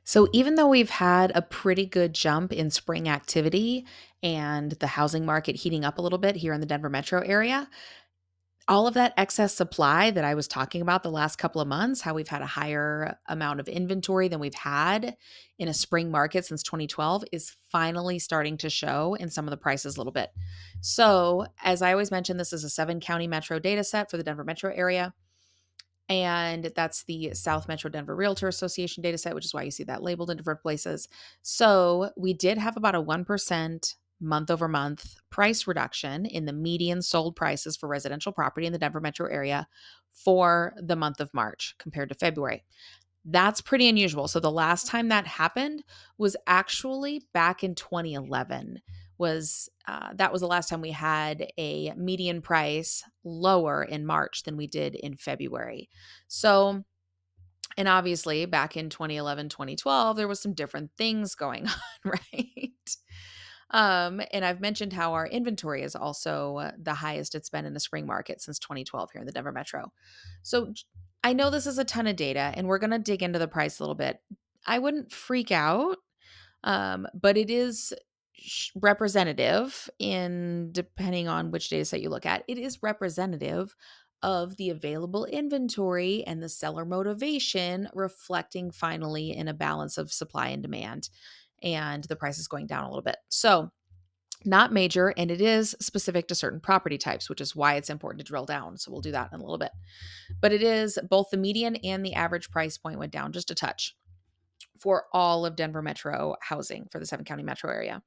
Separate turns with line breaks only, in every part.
So, even though we've had a pretty good jump in spring activity and the housing market heating up a little bit here in the Denver metro area, all of that excess supply that I was talking about the last couple of months, how we've had a higher amount of inventory than we've had in a spring market since 2012, is finally starting to show in some of the prices a little bit. So, as I always mention, this is a 7 county metro data set for the Denver metro area. And that's the South Metro Denver Realtor Association data set, which is why you see that labeled in different places. So we did have about a 1% month over month price reduction in the median sold prices for residential property in the Denver metro area for the month of March compared to February. That's pretty unusual. So the last time that happened was actually back in 2011. That was the last time we had a median price lower in March than we did in February. So, and obviously back in 2011, 2012, there was some different things going on, right? And I've mentioned how our inventory is also the highest it's been in the spring market since 2012 here in the Denver metro. So I know this is a ton of data, and we're going to dig into the price a little bit. I wouldn't freak out, but it is representative in depending on which data set you look at. It is representative of the available inventory and the seller motivation reflecting finally in a balance of supply and demand, and the price is going down a little bit. So, not major, and it is specific to certain property types, which is why it's important to drill down. So, we'll do that in a little bit. But it is both the median and the average price point went down just a touch for all of Denver metro housing for the 7 county metro area.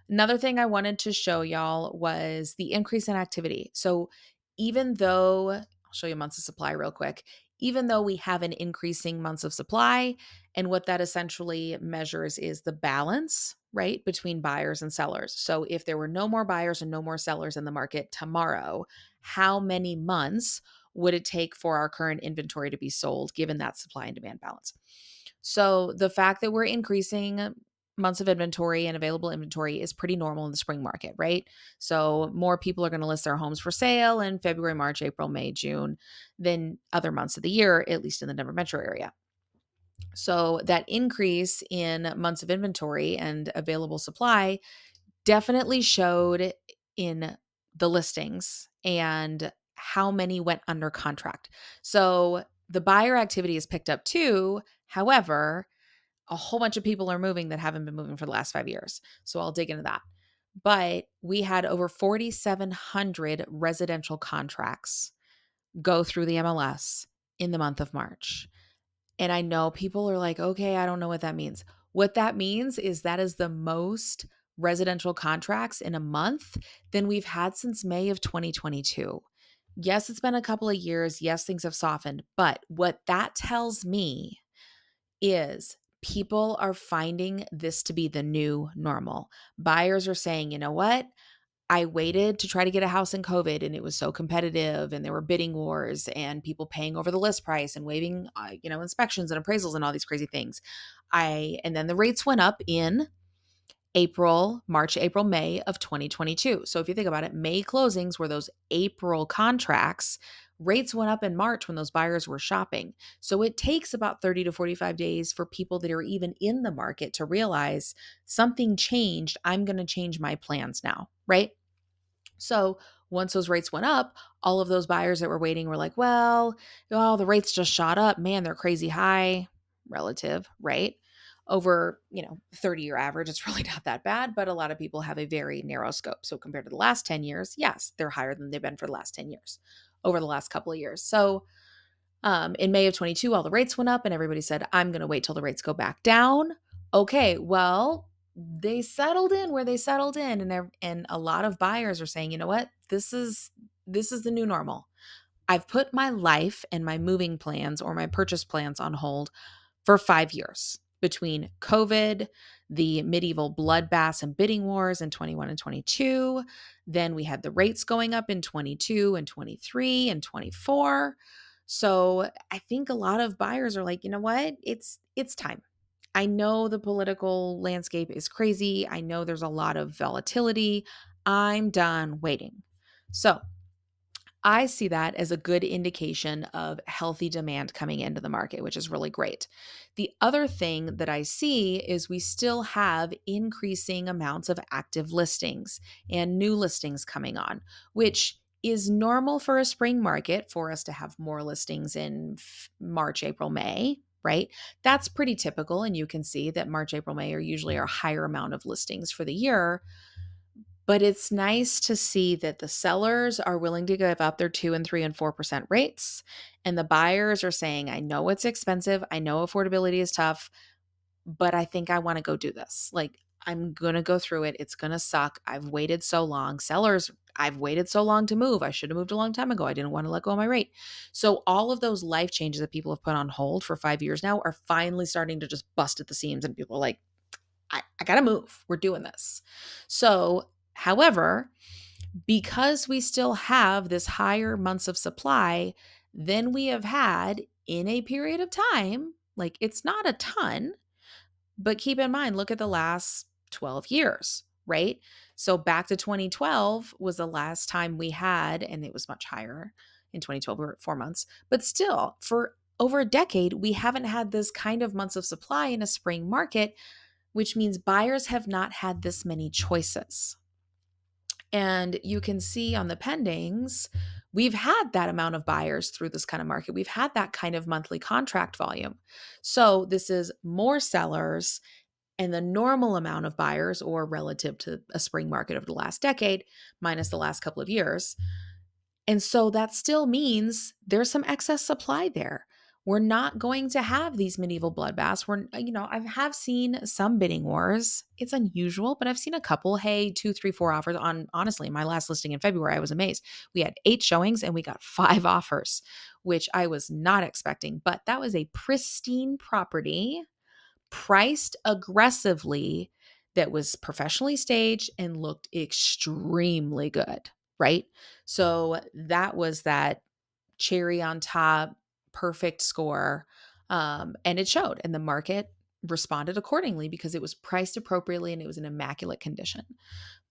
Another thing I wanted to show y'all was the increase in activity. So, even though I'll show you months of supply real quick, even though we have an increasing months of supply, and what that essentially measures is the balance, right, between buyers and sellers. So, if there were no more buyers and no more sellers in the market tomorrow, how many months would it take for our current inventory to be sold given that supply and demand balance? So the fact that we're increasing months of inventory and available inventory is pretty normal in the spring market, right? So more people are going to list their homes for sale in February, March, April, May, June than other months of the year, at least in the Denver metro area. So that increase in months of inventory and available supply definitely showed in the listings and how many went under contract. So the buyer activity has picked up too. However, a whole bunch of people are moving that haven't been moving for the last 5 years. So I'll dig into that. But we had over 4,700 residential contracts go through the MLS in the month of March. And I know people are like, okay, I don't know what that means. What that means is that is the most residential contracts in a month than we've had since May of 2022. Yes, it's been a couple of years. Yes, things have softened. But what that tells me is people are finding this to be the new normal. Buyers are saying, you know what? I waited to try to get a house in COVID and it was so competitive and there were bidding wars and people paying over the list price and waiving, inspections and appraisals and all these crazy things. And then the rates went up in March, April, May of 2022. So if you think about it, May closings were those April contracts. Rates went up in March when those buyers were shopping. So it takes about 30 to 45 days for people that are even in the market to realize something changed. I'm going to change my plans now, right? So once those rates went up, all of those buyers that were waiting were like, well, oh, the rates just shot up. Man, they're crazy high relative, right? Over, 30-year average, it's really not that bad, but a lot of people have a very narrow scope. So compared to the last 10 years, yes, they're higher than they've been for the last 10 years over the last couple of years. So in May of 22, all the rates went up and everybody said, I'm going to wait till the rates go back down. Okay, well, they settled in where they settled in, and a lot of buyers are saying, you know what? This is the new normal. I've put my life and my moving plans or my purchase plans on hold for 5 years between COVID, the medieval bloodbaths and bidding wars in 21 and 22. Then we had the rates going up in 22 and 23 and 24. So I think a lot of buyers are like, you know what? It's time. I know the political landscape is crazy. I know there's a lot of volatility. I'm done waiting. So I see that as a good indication of healthy demand coming into the market, which is really great. The other thing that I see is we still have increasing amounts of active listings and new listings coming on, which is normal for a spring market for us to have more listings in March, April, May, right? That's pretty typical. And you can see that March, April, May are usually our higher amount of listings for the year. But it's nice to see that the sellers are willing to give up their 2 and 3 and 4% rates. And the buyers are saying, I know it's expensive. I know affordability is tough, but I think I want to go do this. Like, I'm going to go through it. It's going to suck. I've waited so long. Sellers, I've waited so long to move. I should have moved a long time ago. I didn't want to let go of my rate. So, all of those life changes that people have put on hold for 5 years now are finally starting to just bust at the seams. And people are like, I got to move. We're doing this. So, however, because we still have this higher months of supply than we have had in a period of time, like it's not a ton, but keep in mind, look at the last 12 years, right? So back to 2012 was the last time we had, and it was much higher in 2012, we were at 4 months, but still for over a decade, we haven't had this kind of months of supply in a spring market, which means buyers have not had this many choices. And you can see on the pendings, we've had that amount of buyers through this kind of market. We've had that kind of monthly contract volume. So this is more sellers and the normal amount of buyers, or relative to a spring market over the last decade, minus the last couple of years. And so that still means there's some excess supply there. We're not going to have these medieval bloodbaths. I have seen some bidding wars. It's unusual, but I've seen a couple. Hey, 2, 3, 4 offers on, honestly, my last listing in February, I was amazed. We had 8 showings and we got 5 offers, which I was not expecting, but that was a pristine property priced aggressively that was professionally staged and looked extremely good, right? So that was that cherry on top, perfect score. And it showed, and the market responded accordingly because it was priced appropriately and it was in immaculate condition.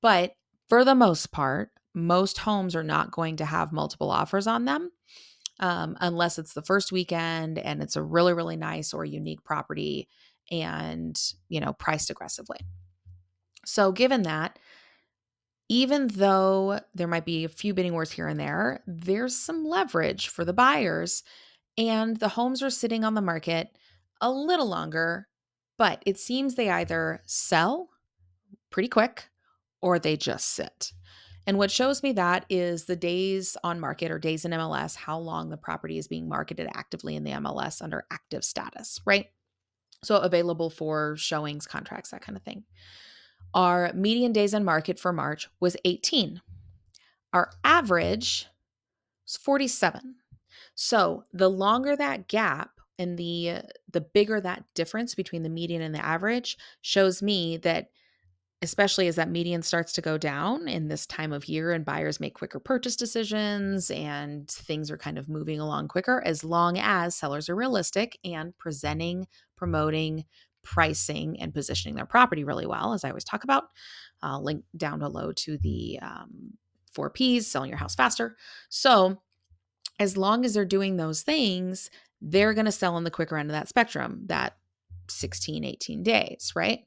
But for the most part, most homes are not going to have multiple offers on them unless it's the first weekend and it's a really, really nice or unique property and, priced aggressively. So, given that, even though there might be a few bidding wars here and there, there's some leverage for the buyers, and the homes are sitting on the market a little longer, but it seems they either sell pretty quick or they just sit. And what shows me that is the days on market or days in MLS, how long the property is being marketed actively in the MLS under active status, right? So available for showings, contracts, that kind of thing. Our median days on market for March was 18. Our average was 47. So the longer that gap and the bigger that difference between the median and the average shows me that, especially as that median starts to go down in this time of year and buyers make quicker purchase decisions and things are kind of moving along quicker, as long as sellers are realistic and presenting, promoting, pricing, and positioning their property really well, as I always talk about. Link down below to the 4Ps, selling your house faster. So as long as they're doing those things, they're going to sell on the quicker end of that spectrum, that 16, 18 days, right?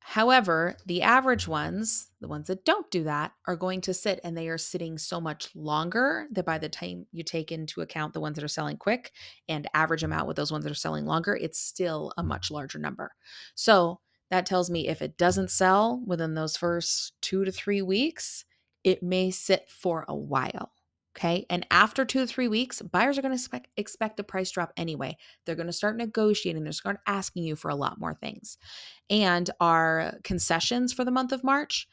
However, the average ones, the ones that don't do that, are going to sit, and they are sitting so much longer that by the time you take into account the ones that are selling quick and average them out with those ones that are selling longer, it's still a much larger number. So that tells me if it doesn't sell within those first 2 to 3 weeks, it may sit for a while. Okay. And after 2 to 3 weeks, buyers are going to expect a price drop anyway. They're going to start negotiating. They're start asking you for a lot more things. And our concessions for the month of March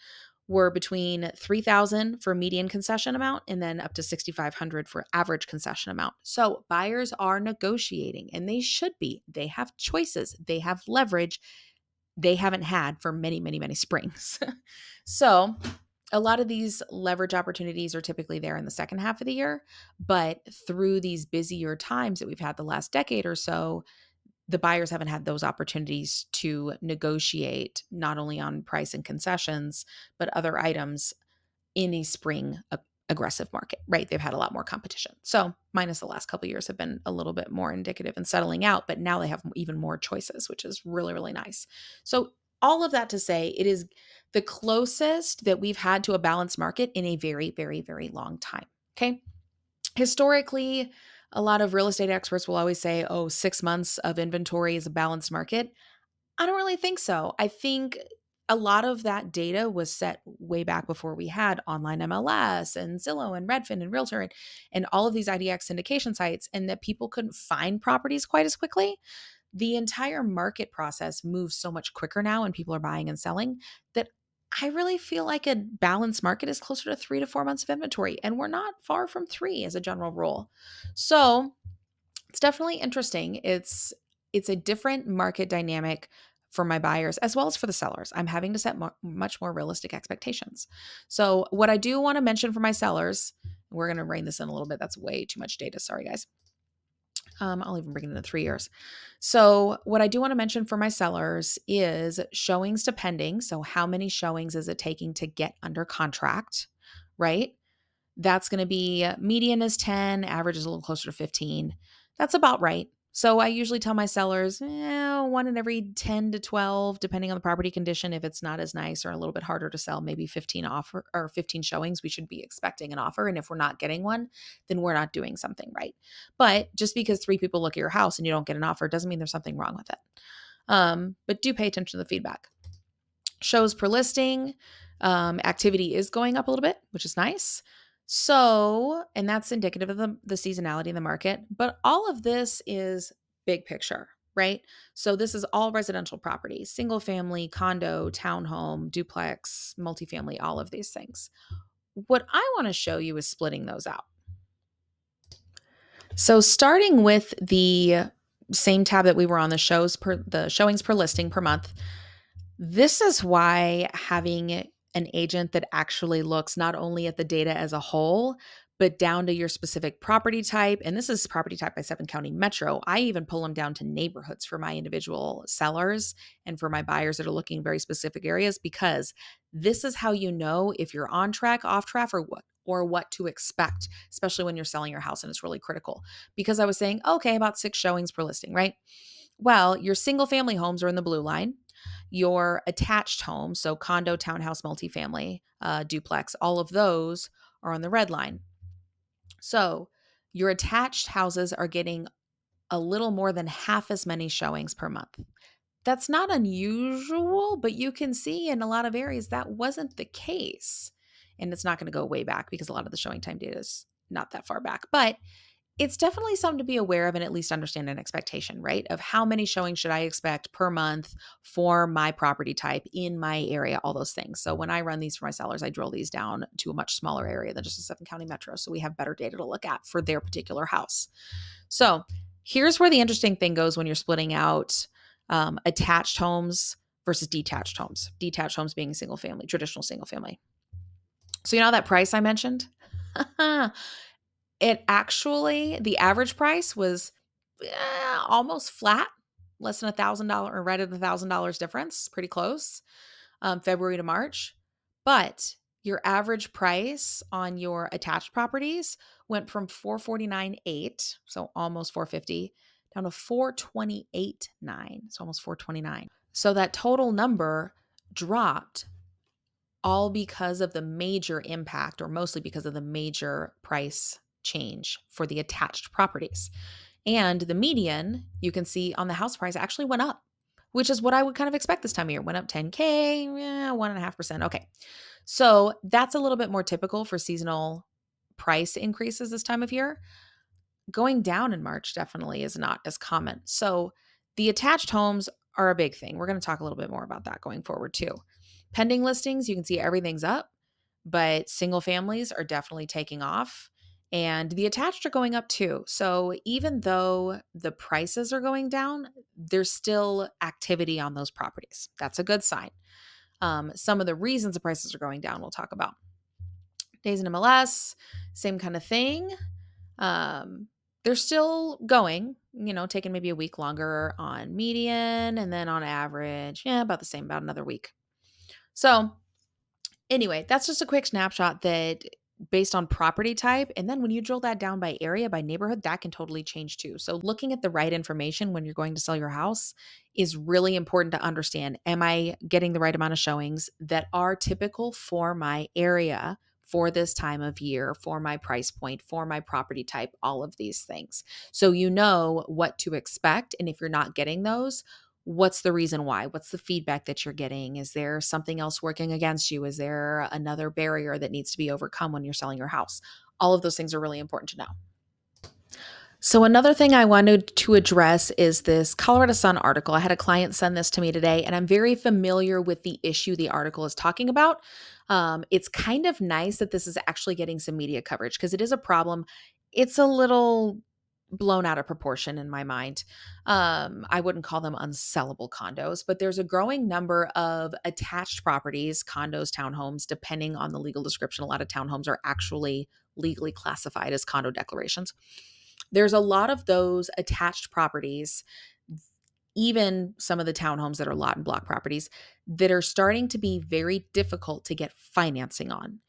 were between $3,000 for median concession amount and then up to $6,500 for average concession amount. So buyers are negotiating, and they should be. They have choices. They have leverage they haven't had for many, many, many springs. So a lot of these leverage opportunities are typically there in the second half of the year, but through these busier times that we've had the last decade or so, the buyers haven't had those opportunities to negotiate not only on price and concessions, but other items in a spring aggressive market, right? They've had a lot more competition. So, minus the last couple of years have been a little bit more indicative and settling out, but now they have even more choices, which is really, really nice. So, all of that to say, it is the closest that we've had to a balanced market in a very, very, very long time. Okay. Historically, a lot of real estate experts will always say, oh, 6 months of inventory is a balanced market. I don't really think so. I think a lot of that data was set way back before we had online MLS and Zillow and Redfin and Realtor and all of these IDX syndication sites, and that people couldn't find properties quite as quickly. The entire market process moves so much quicker now, and people are buying and selling, that I really feel like a balanced market is closer to 3 to 4 months of inventory. And we're not far from three as a general rule. So it's definitely interesting. It's a different market dynamic for my buyers as well as for the sellers. I'm having to set much more realistic expectations. So what I do want to mention for my sellers, we're going to rein this in a little bit. That's way too much data. Sorry, guys. I'll even bring it into 3 years. So what I do want to mention for my sellers is showings to pending. So how many showings is it taking to get under contract, right? That's going to be median is 10, average is a little closer to 15. That's about right. So I usually tell my sellers, one in every 10 to 12, depending on the property condition. If it's not as nice or a little bit harder to sell, maybe 15 offer or 15 showings, we should be expecting an offer. And if we're not getting one, then we're not doing something right. But just because 3 people look at your house and you don't get an offer doesn't mean there's something wrong with it. But do pay attention to the feedback. Shows per listing, activity is going up a little bit, which is nice. So, and that's indicative of the seasonality in the market. But all of this is big picture, right? So this is all residential property, single family, condo, townhome, duplex, multifamily, all of these things. What I want to show you is splitting those out. So starting with the same tab that we were on, the showings per listing per month. This is why having an agent that actually looks not only at the data as a whole, but down to your specific property type. And this is property type by 7 county metro. I even pull them down to neighborhoods for my individual sellers and for my buyers that are looking in very specific areas, because this is how you know if you're on track, off track, or what to expect, especially when you're selling your house. And it's really critical because I was saying, okay, about 6 showings per listing, right? Well, your single family homes are in the blue line. Your attached homes, so condo, townhouse, multifamily, duplex, all of those are on the red line. So your attached houses are getting a little more than half as many showings per month. That's not unusual, but you can see in a lot of areas that wasn't the case. And it's not going to go way back because a lot of the showing time data is not that far back. But it's definitely something to be aware of and at least understand an expectation, right? Of how many showings should I expect per month for my property type in my area, all those things. So when I run these for my sellers, I drill these down to a much smaller area than just a 7 county metro. So we have better data to look at for their particular house. So here's where the interesting thing goes when you're splitting out attached homes versus detached homes. Detached homes being single family, traditional single family. So you know that price I mentioned? It actually, the average price was almost flat, less than $1,000 or right at $1,000 difference, pretty close, February to March. But your average price on your attached properties went from 449.8, so almost 450, down to 428.9, so almost 429. So that total number dropped all because of the major impact, or mostly because of the major price change for the attached properties. And the median, you can see on the house price, actually went up, which is what I would kind of expect this time of year. Went up 10K, 1.5%. Okay. So that's a little bit more typical for seasonal price increases this time of year. Going down in March definitely is not as common. So the attached homes are a big thing. We're going to talk a little bit more about that going forward too. Pending listings, you can see everything's up, but single families are definitely taking off and the attached are going up too. So even though the prices are going down, there's still activity on those properties. That's a good sign. Some of the reasons the prices are going down, we'll talk about. Days in MLS, same kind of thing. They're still going, taking maybe a week longer on median, and then on average, about the same, about another week. So anyway, that's just a quick snapshot that based on property type. And then when you drill that down by area, by neighborhood, that can totally change too. So looking at the right information when you're going to sell your house is really important to understand. Am I getting the right amount of showings that are typical for my area? For this time of year, for my price point, for my property type, all of these things. So you know what to expect. And if you're not getting those, what's the reason why? What's the feedback that you're getting? Is there something else working against you? Is there another barrier that needs to be overcome when you're selling your house? All of those things are really important to know. So, another thing I wanted to address is this Colorado Sun article. I had a client send this to me today, and I'm very familiar with the issue the article is talking about. It's kind of nice that this is actually getting some media coverage because it is a problem. It's a little blown out of proportion in my mind. I wouldn't call them unsellable condos, but there's a growing number of attached properties, condos, townhomes, depending on the legal description. A lot of townhomes are actually legally classified as condo declarations. There's a lot of those attached properties, even some of the townhomes that are lot and block properties, that are starting to be very difficult to get financing on.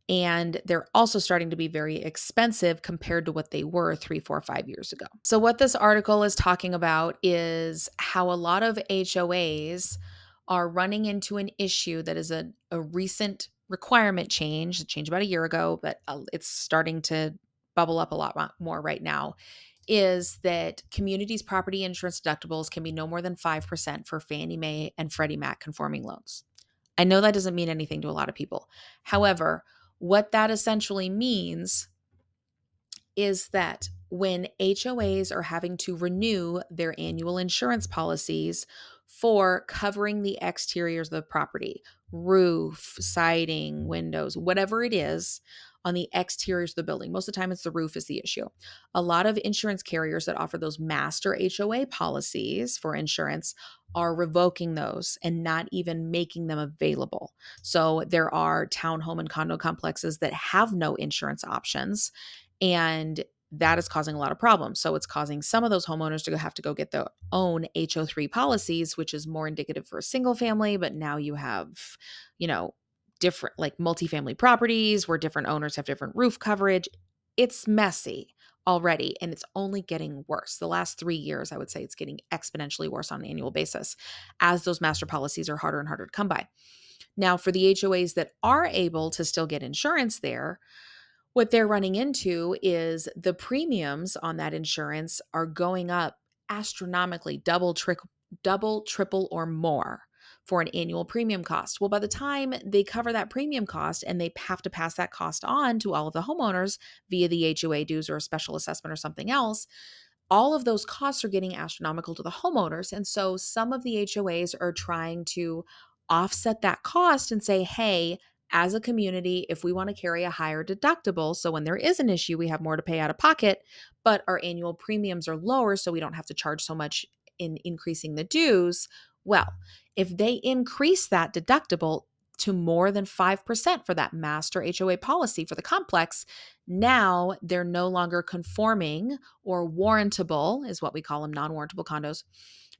And they're also starting to be very expensive compared to what they were 3, 4, 5 years ago. So, what this article is talking about is how a lot of HOAs are running into an issue that is a recent requirement change, a change about a year ago, but it's starting to bubble up a lot more right now. Is that communities' property insurance deductibles can be no more than 5% for Fannie Mae and Freddie Mac conforming loans. I know that doesn't mean anything to a lot of people. However, what that essentially means is that when HOAs are having to renew their annual insurance policies for covering the exteriors of the property, roof, siding, windows, whatever it is on the exteriors of the building. Most of the time it's the roof is the issue. A lot of insurance carriers that offer those master HOA policies for insurance are revoking those and not even making them available. So there are townhome and condo complexes that have no insurance options, and that is causing a lot of problems. So it's causing some of those homeowners to have to go get their own HO3 policies, which is more indicative for a single family. But now you have, you know, different like multifamily properties where different owners have different roof coverage. It's messy already, and it's only getting worse. The last 3 years, I would say it's getting exponentially worse on an annual basis as those master policies are harder and harder to come by. Now, for the HOAs that are able to still get insurance there, what they're running into is the premiums on that insurance are going up astronomically, double, triple, or more for an annual premium cost. Well, by the time they cover that premium cost and they have to pass that cost on to all of the homeowners via the HOA dues or a special assessment or something else, all of those costs are getting astronomical to the homeowners. And so some of the HOAs are trying to offset that cost and say, hey, as a community, if we want to carry a higher deductible, so when there is an issue, we have more to pay out of pocket, but our annual premiums are lower, so we don't have to charge so much in increasing the dues. Well, if they increase that deductible to more than 5% for that master HOA policy for the complex, now they're no longer conforming or warrantable, is what we call them, non-warrantable condos.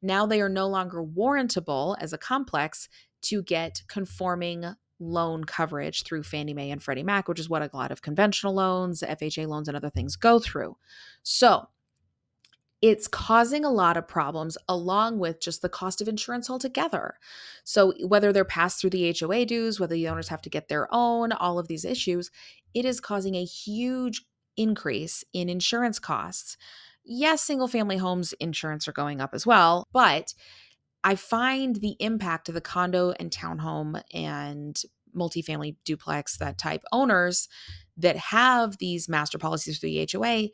Now they are no longer warrantable as a complex to get conforming loan coverage through Fannie Mae and Freddie Mac, which is what a lot of conventional loans, FHA loans, and other things go through. So it's causing a lot of problems along with just the cost of insurance altogether. So whether they're passed through the HOA dues, whether the owners have to get their own, all of these issues, it is causing a huge increase in insurance costs. Yes, single family homes insurance are going up as well, but I find the impact of the condo and townhome and multifamily duplex, that type owners that have these master policies through the HOA,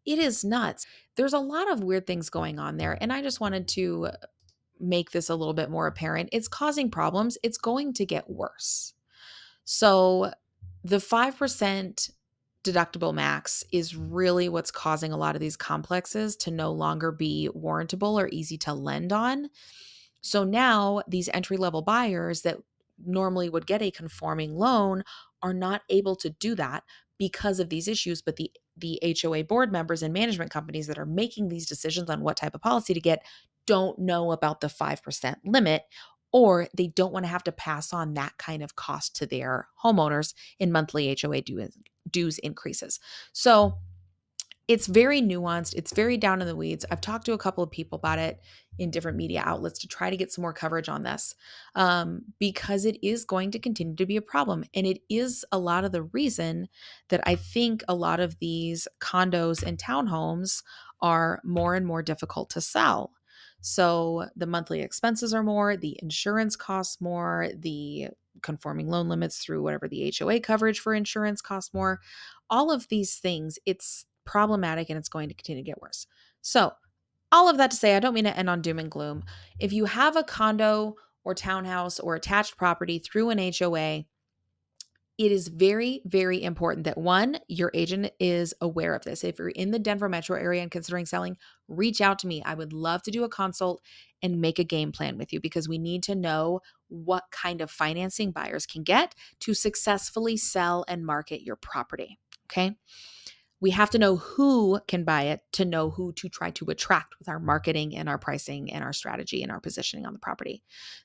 it is nuts. There's a lot of weird things going on there. And I just wanted to make this a little bit more apparent. It's causing problems. It's going to get worse. So the 5% deductible max is really what's causing a lot of these complexes to no longer be warrantable or easy to lend on. So now these entry level buyers that normally would get a conforming loan are not able to do that because of these issues. But the HOA board members and management companies that are making these decisions on what type of policy to get don't know about the 5% limit, or they don't want to have to pass on that kind of cost to their homeowners in monthly HOA dues increases. So it's very nuanced. It's very down in the weeds. I've talked to a couple of people about it in different media outlets to try to get some more coverage on this, because it is going to continue to be a problem. And it is a lot of the reason that I think a lot of these condos and townhomes are more and more difficult to sell. So the monthly expenses are more, the insurance costs more, the conforming loan limits through whatever the HOA coverage for insurance costs more. All of these things, it's problematic and it's going to continue to get worse. So, all of that to say, I don't mean to end on doom and gloom. If you have a condo or townhouse or attached property through an HOA, it is very, very important that one, your agent is aware of this. If you're in the Denver metro area and considering selling, reach out to me. I would love to do a consult and make a game plan with you because we need to know what kind of financing buyers can get to successfully sell and market your property. Okay. We have to know who can buy it to know who to try to attract with our marketing and our pricing and our strategy and our positioning on the property.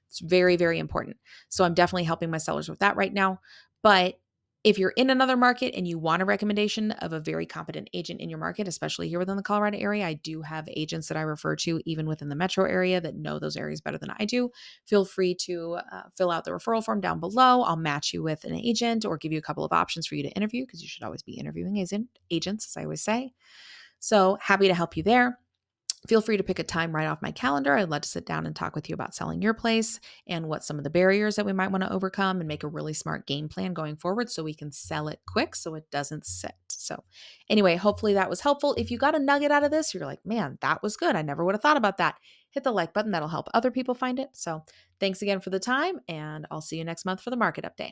It's very, very important. So I'm definitely helping my sellers with that right now. But if you're in another market and you want a recommendation of a very competent agent in your market, especially here within the Colorado area, I do have agents that I refer to even within the metro area that know those areas better than I do. Feel free to fill out the referral form down below. I'll match you with an agent or give you a couple of options for you to interview because you should always be interviewing agents, as I always say. So happy to help you there. Feel free to pick a time right off my calendar. I'd love to sit down and talk with you about selling your place and what some of the barriers that we might want to overcome and make a really smart game plan going forward so we can sell it quick so it doesn't sit. So, anyway, hopefully that was helpful. If you got a nugget out of this, you're like, man, that was good. I never would have thought about that. Hit the like button. That'll help other people find it. So, thanks again for the time, and I'll see you next month for the market update.